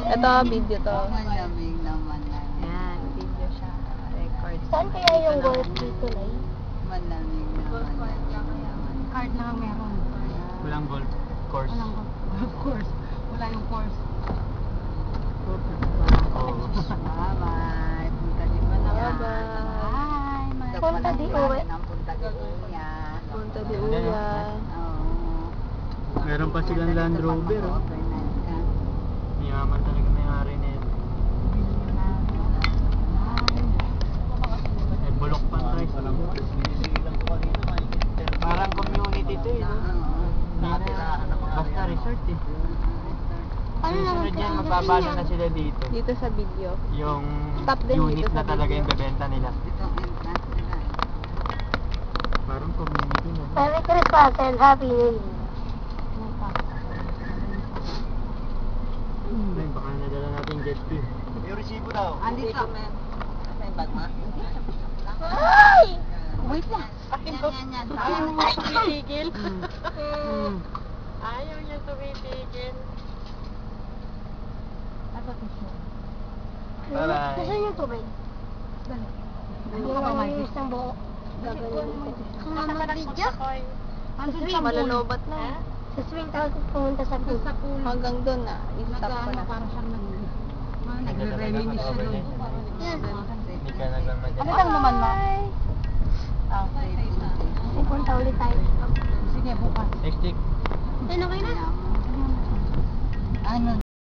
Ito, video to. Malamig naman na. Ayan, video siya. Record. Saan kaya yung golf dito, Nay? Malamig naman. Card lang ang meron. Walang golf course. Walang golf course. Wala yung course. Oo. Bye-bye. Punta di ba na? Bye-bye. Punta di uwi. Punta di uwi. Punta di Uya. Meron pa silang Land Rover, oh. Mayaman talaga may-ari nito. Eh, bulok pa ang price. Parang community to eh, no? Basta resort eh. Susunod yan, magbabalo na sila dito. Dito sa video. Yung Stop din unit dito sa na talaga video. yung bebenta nila. Parang community na. Merry Christmas and Happy New Year. Ay, baka nadala natin jet ski. Yung resibo daw. Andito. May bag ma? Ay! Wait lang. Yan, yan, yan. Ayaw niya tumitigil. Ayaw niya tumitigil. Bye-bye. Nasaan yung tubig? Hindi ko ma-use ng buo. Video? Malalobat na. Sa swing tayo pumunta sa pool. Hanggang doon na. I-stop ko na. Parang siyang nagre-reminis siya doon. Yan. Hindi ka nagmamadali. Ano lang naman na? Pupunta ulit tayo. Sige, bukas. Next week. Ano kayo na? Ano